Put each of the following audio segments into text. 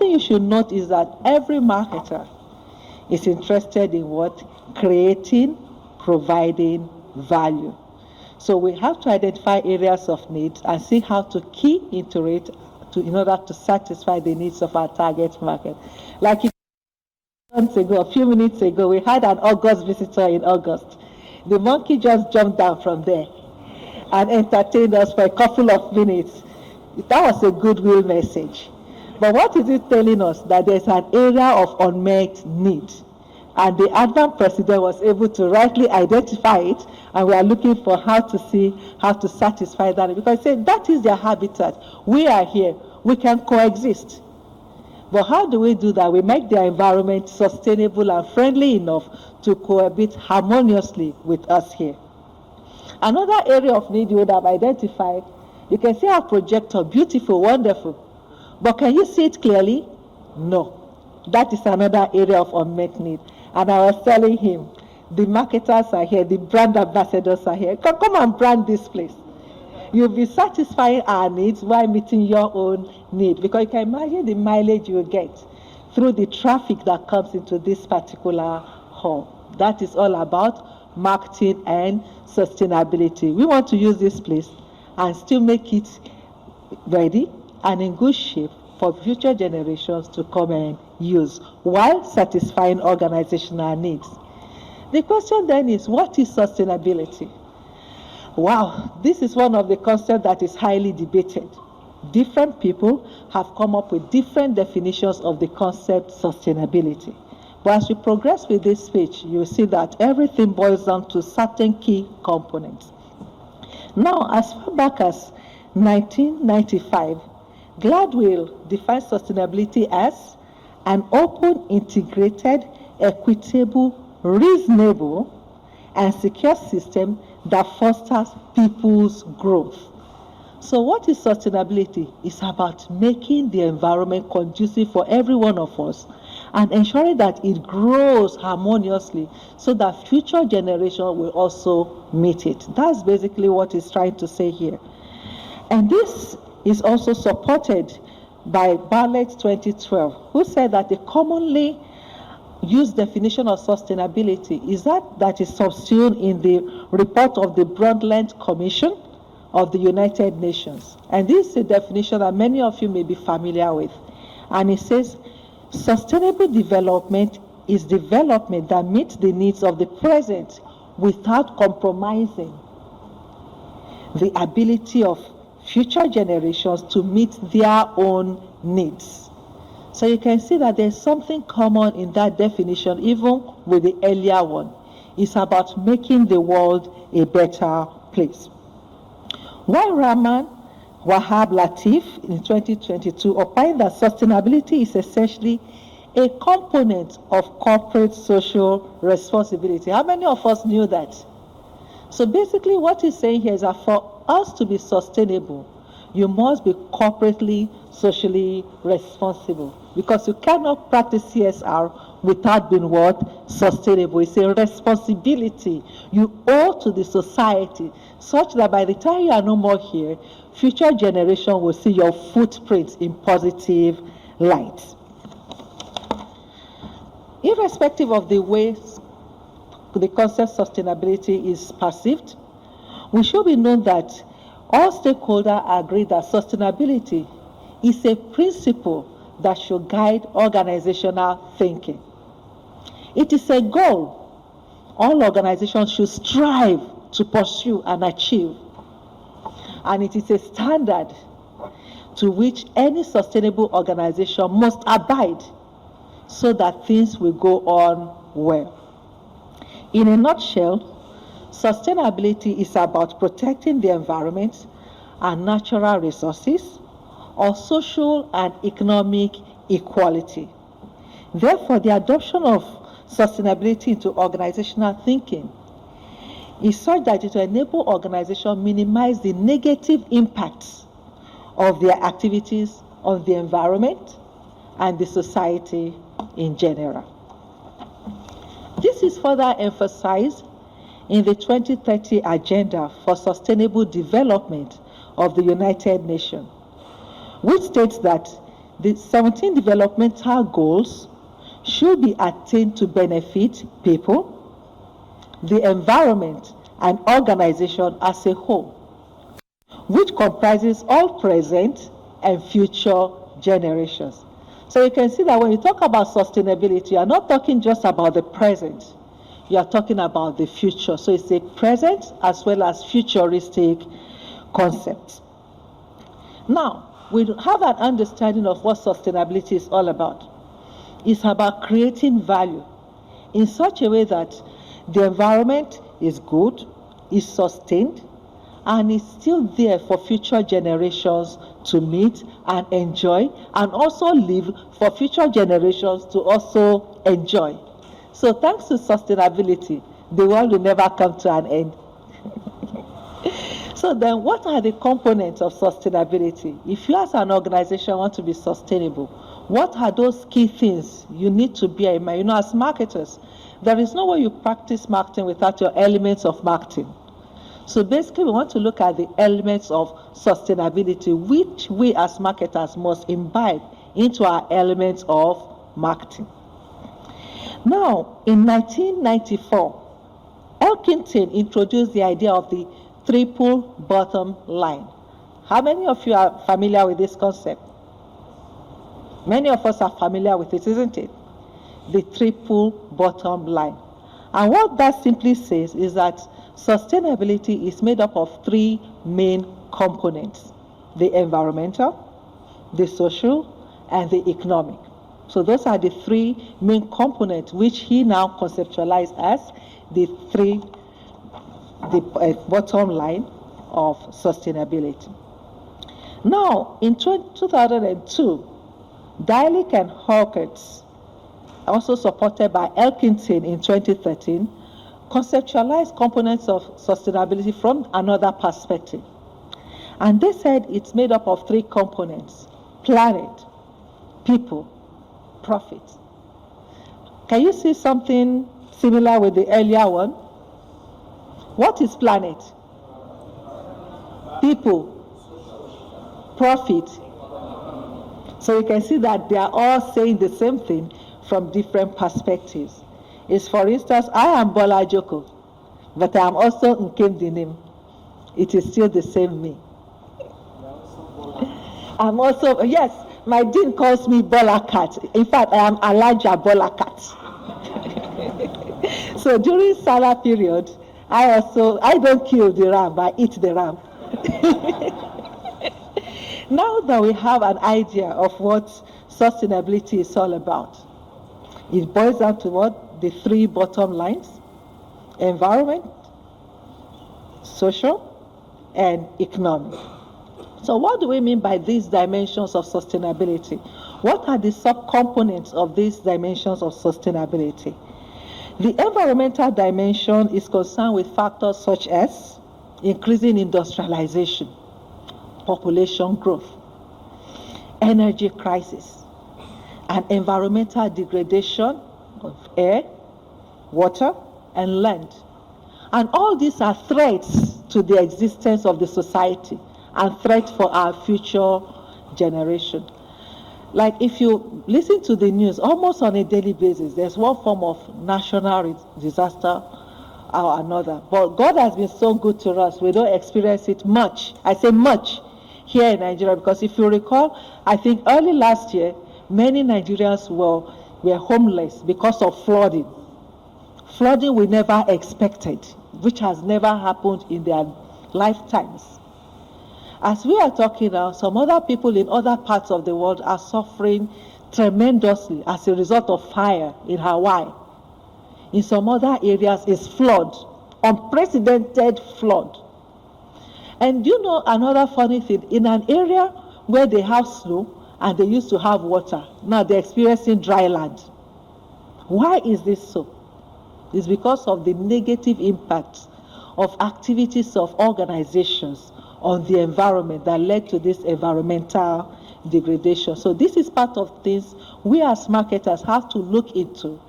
thing you should note is that every marketer is interested in what? Creating, providing value. So we have to identify areas of need and see how to key into it in order to satisfy the needs of our target market. Like a few minutes ago, we had an August visitor in August. The monkey just jumped down from there and entertained us for a couple of minutes. That was a goodwill message. But what is it telling us? That there's an area of unmet need. And the ADVAN president was able to rightly identify it, and we are looking for how to see how to satisfy that. Because that is their habitat. We are here. We can coexist. But how do we do that? We make their environment sustainable and friendly enough to cohabit harmoniously with us here. Another area of need you would have identified, you can see our projector, beautiful, wonderful. But can you see it clearly? No. That is another area of unmet need. And I was telling him, the marketers are here, the brand ambassadors are here. Come and brand this place. You'll be satisfying our needs while meeting your own need. Because you can imagine the mileage you get through the traffic that comes into this particular hall. That is all about marketing and sustainability. We want to use this place and still make it ready and in good shape for future generations to come and use while satisfying organizational needs. The question then is, what is sustainability? Wow, this is one of the concepts that is highly debated. Different people have come up with different definitions of the concept sustainability. But as we progress with this speech, you'll see that everything boils down to certain key components. Now, as far back as 1995, Gladwell defined sustainability as an open, integrated, equitable, reasonable, and secure system that fosters people's growth. So what is sustainability? It's about making the environment conducive for every one of us and ensuring that it grows harmoniously so that future generations will also meet it. That's basically what it's trying to say here. And this is also supported by Bartlett 2012, who said that the commonly used definition of sustainability is that is subsumed in the report of the Brundtland Commission of the United Nations. And this is a definition that many of you may be familiar with. And it says, sustainable development is development that meets the needs of the present without compromising the ability of future generations to meet their own needs. So you can see that there's something common in that definition, even with the earlier one. It's about making the world a better place. While Rahman Wahab Latif in 2022 opined that sustainability is essentially a component of corporate social responsibility. How many of us knew that? So basically what he's saying here is that for us to be sustainable, you must be corporately, socially responsible. Because you cannot practice CSR without being what? Sustainable. It's a responsibility you owe to the society, such that by the time you are no more here, future generation will see your footprint in positive light. Irrespective of the way the concept sustainability is perceived, we should be known that all stakeholders agree that sustainability is a principle that should guide organizational thinking. It is a goal all organizations should strive to pursue and achieve. And it is a standard to which any sustainable organization must abide so that things will go on well. In a nutshell, sustainability is about protecting the environment and natural resources, or social and economic equality. Therefore, the adoption of sustainability into organizational thinking is such that it will enable organizations minimize the negative impacts of their activities on the environment and the society in general. This is further emphasized in the 2030 Agenda for Sustainable Development of the United Nations, which states that The 17 developmental goals should be attained to benefit people, the environment, and organization as a whole, which comprises all present and future generations. So you can see that when you talk about sustainability, you are not talking just about the present, you are talking about the future. So it's a present as well as futuristic concept. Now, we have an understanding of what sustainability is all about. It's about creating value in such a way that the environment is good, is sustained, and is still there for future generations to meet and enjoy, and also live for future generations to also enjoy. So thanks to sustainability, the world will never come to an end. So then what are the components of sustainability? If you as an organization want to be sustainable, what are those key things you need to bear in mind? You know, as marketers, there is no way you practice marketing without your elements of marketing. So basically, we want to look at the elements of sustainability, which we as marketers must imbibe into our elements of marketing. Now, in 1994, Elkington introduced the idea of the triple bottom line. How many of you are familiar with this concept? Many of us are familiar with it, isn't it? The triple bottom line. And what that simply says is that sustainability is made up of three main components: the environmental, the social, and the economic. So those are the three main components which he now conceptualized as the bottom line of sustainability. Now, in 2002, Dilick and Hawkins, also supported by Elkington in 2013, conceptualized components of sustainability from another perspective. And they said it's made up of three components: planet, people, profit. Can you see something similar with the earlier one? What is planet? People, profit. So you can see that they are all saying the same thing from different perspectives. Is, for instance, I am Bolajoko, but I am also Nkemdinim. It is still the same me. I'm also, yes, my dean calls me Bola Cat. In fact, I am Elijah Bola Cat. So during Salah period, I don't kill the ram, but I eat the ram. Now that we have an idea of what sustainability is all about, it boils down to what? The three bottom lines: environment, social, and economic. So what do we mean by these dimensions of sustainability? What are the subcomponents of these dimensions of sustainability? The environmental dimension is concerned with factors such as increasing industrialization, population growth, energy crisis, and environmental degradation of air, water, and land. And all these are threats to the existence of the society and threats for our future generation. Like if you listen to the news, almost on a daily basis, there's one form of national disaster or another. But God has been so good to us, we don't experience it much. I say much here in Nigeria, because if you recall, I think early last year, many Nigerians were homeless because of flooding. Flooding we never expected, which has never happened in their lifetimes. As we are talking now, some other people in other parts of the world are suffering tremendously as a result of fire in Hawaii. In some other areas, it's flood, unprecedented flood. And you know another funny thing, in an area where they have snow and they used to have water, now they're experiencing dry land. Why is this so? It's because of the negative impact of activities of organizations on the environment that led to this environmental degradation. So this is part of things we as marketers have to look into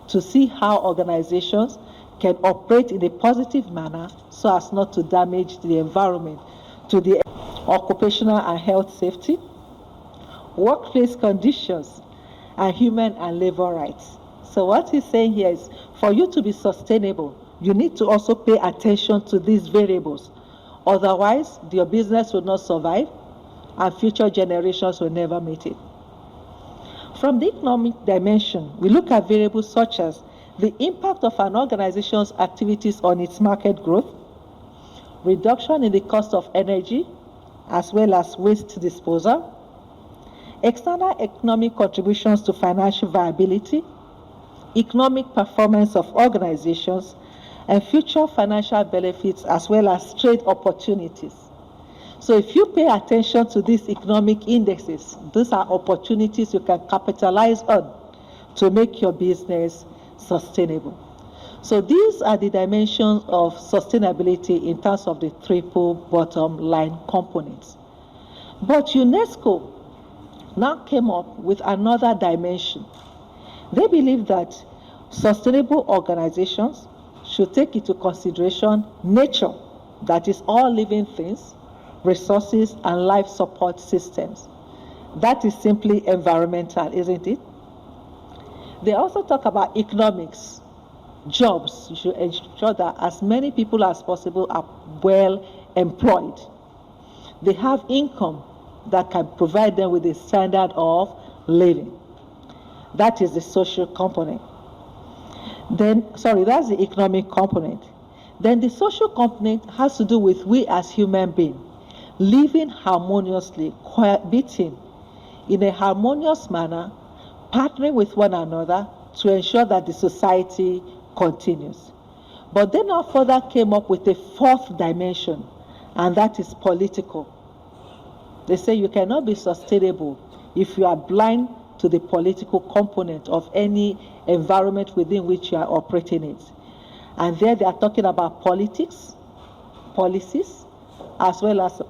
to see how organizations can operate in a positive manner so as not to damage the environment, to the occupational and health safety, workplace conditions, and human and labor rights. So what he's saying here is, for you to be sustainable, you need to also pay attention to these variables. Otherwise, your business will not survive, and future generations will never meet it. From the economic dimension, we look at variables such as the impact of an organization's activities on its market growth, reduction in the cost of energy, as well as waste disposal, external economic contributions to financial viability, economic performance of organizations, and future financial benefits, as well as trade opportunities. So if you pay attention to these economic indexes, these are opportunities you can capitalize on to make your business sustainable. So these are the dimensions of sustainability in terms of the triple bottom line components. But UNESCO now came up with another dimension. They believe that sustainable organizations should take into consideration nature, that is all living things, resources, and life support systems. That is simply environmental, isn't it? They also talk about economics, jobs. You should ensure that as many people as possible are well employed. They have income that can provide them with a standard of living. That is the social component. That's the economic component. Then the social component has to do with we as human beings living harmoniously, cohabiting in a harmonious manner, partnering with one another to ensure that the society continues. But they now further came up with a fourth dimension, and that is political. They say you cannot be sustainable if you are blind to the political component of any environment within which you are operating it. And there they are talking about politics, policies, as well as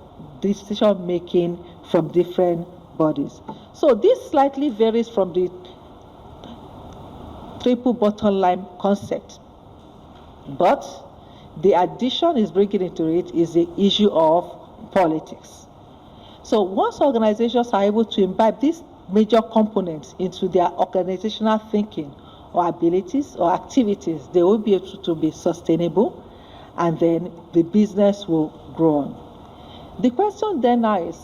decision making from different bodies. So this slightly varies from the triple bottom line concept. But the addition is bringing into it is the issue of politics. So once organizations are able to imbibe these major components into their organizational thinking or abilities or activities, they will be able to be sustainable, and then the business will grow on. The question then now is,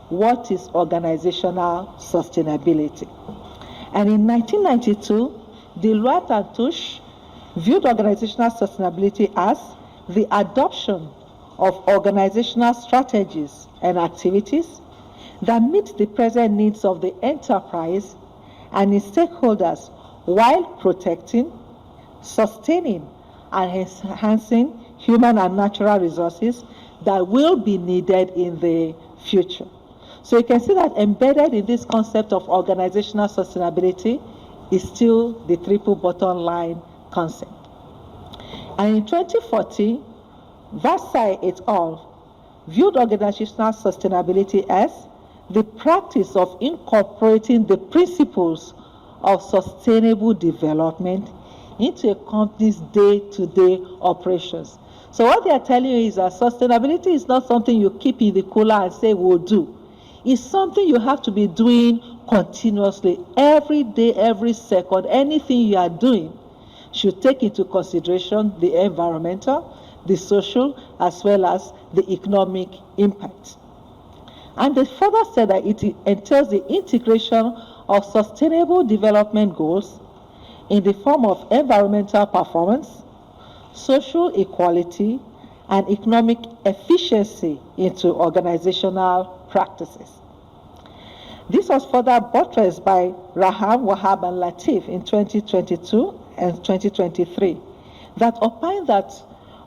what is organizational sustainability? And in 1992, Deloitte and Touche viewed organizational sustainability as the adoption of organizational strategies and activities that meet the present needs of the enterprise and its stakeholders while protecting, sustaining, and enhancing human and natural resources that will be needed in the future. So you can see that embedded in this concept of organizational sustainability is still the triple bottom line concept. And in 2014, Versailles et al. Viewed organizational sustainability as the practice of incorporating the principles of sustainable development into a company's day-to-day operations. So what they are telling you is that sustainability is not something you keep in the cooler and say we'll do. It's something you have to be doing continuously, every day, every second. Anything you are doing should take into consideration the environmental, the social, as well as the economic impact. And they further said that it entails the integration of sustainable development goals in the form of environmental performance, social equality, and economic efficiency into organizational practices. This was further buttressed by Raham, Wahab, and Latif in 2022 and 2023 that opined that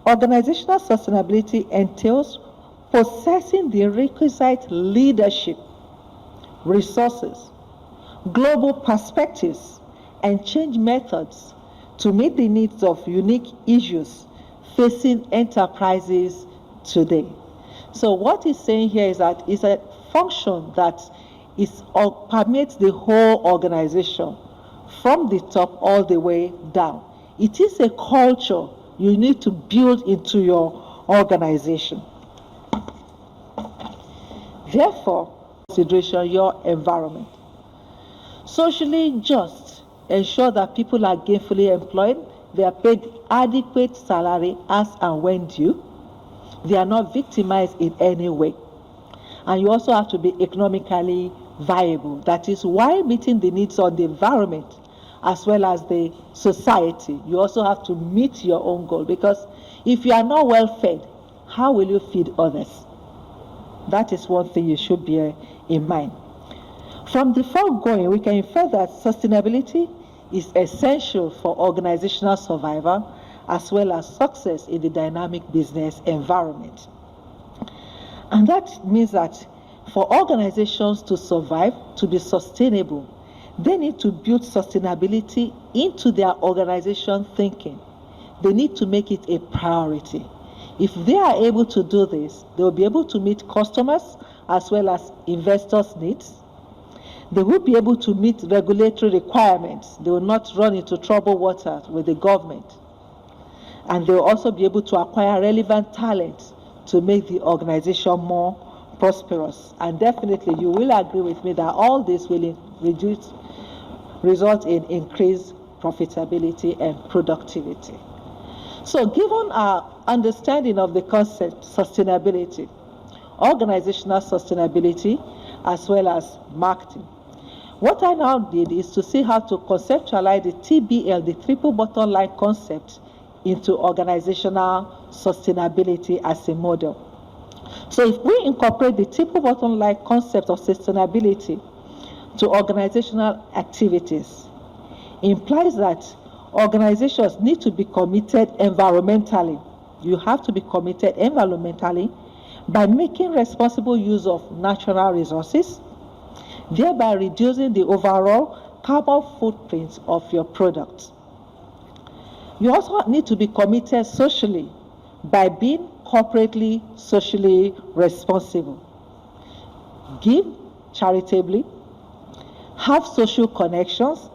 organizational sustainability entails possessing the requisite leadership, resources, global perspectives, and change methods to meet the needs of unique issues facing enterprises today. So what he's saying here is that it's a function that permeates the whole organization from the top all the way down. It is a culture you need to build into your organization. Therefore, consideration your environment. Socially just, ensure that people are gainfully employed, they are paid adequate salary as and when due, they are not victimized in any way. And you also have to be economically viable. That is, while meeting the needs of the environment as well as the society, you also have to meet your own goal, because if you are not well fed, how will you feed others? That is one thing you should bear in mind. From the foregoing, we can infer that sustainability is essential for organizational survival as well as success in the dynamic business environment. And that means that for organizations to survive, to be sustainable, they need to build sustainability into their organization thinking. They need to make it a priority. If they are able to do this, they will be able to meet customers as well as investors' needs. They will be able to meet regulatory requirements. They will not run into troubled water with the government. And they will also be able to acquire relevant talent to make the organization more prosperous. And definitely you will agree with me that all this will result in increased profitability and productivity. So given our understanding of the concept sustainability, organizational sustainability, as well as marketing, what I now did is to see how to conceptualize the TBL, the triple bottom line concept, into organizational sustainability as a model. So if we incorporate the triple bottom line concept of sustainability to organizational activities, implies that organizations need to be committed environmentally. You have to be committed environmentally by making responsible use of natural resources, thereby reducing the overall carbon footprint of your products. You also need to be committed socially by being corporately socially responsible. Give charitably, have social connections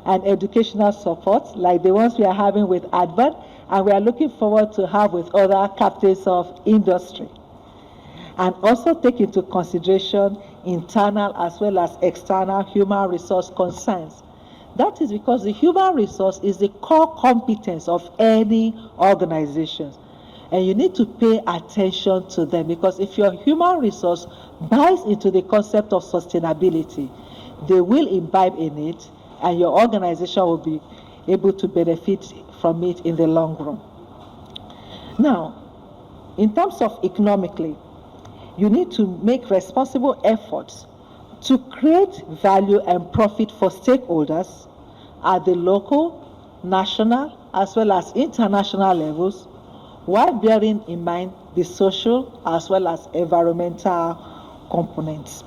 and educational support like the ones we are having with ADVAN, and we are looking forward to have with other captains of industry. And also take into consideration internal as well as external human resource concerns. That is because the human resource is the core competence of any organization. And you need to pay attention to them, because if your human resource buys into the concept of sustainability, they will imbibe in it, and your organization will be able to benefit from it in the long run. Now, in terms of economically, you need to make responsible efforts to create value and profit for stakeholders at the local, national, as well as international levels, while bearing in mind the social as well as environmental components.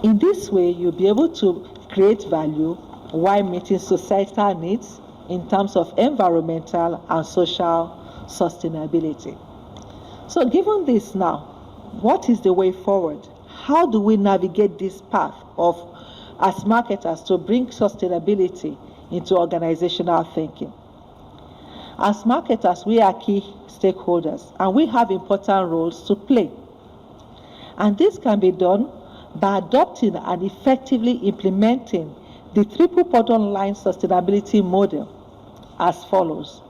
In this way, you'll be able to create value while meeting societal needs in terms of environmental and social sustainability. So given this now, what is the way forward? How do we navigate this path of, as marketers, to bring sustainability into organizational thinking? As marketers, we are key stakeholders and we have important roles to play. And this can be done by adopting and effectively implementing the triple bottom line sustainability model as follows.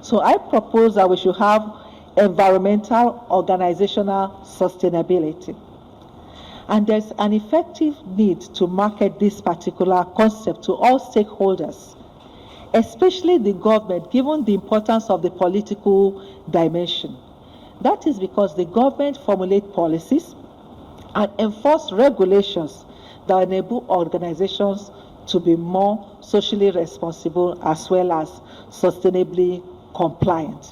So I propose that we should have environmental organizational sustainability. And there's an effective need to market this particular concept to all stakeholders, especially the government, given the importance of the political dimension. That is because the government formulates policies and enforce regulations that enable organizations to be more socially responsible as well as sustainably compliant.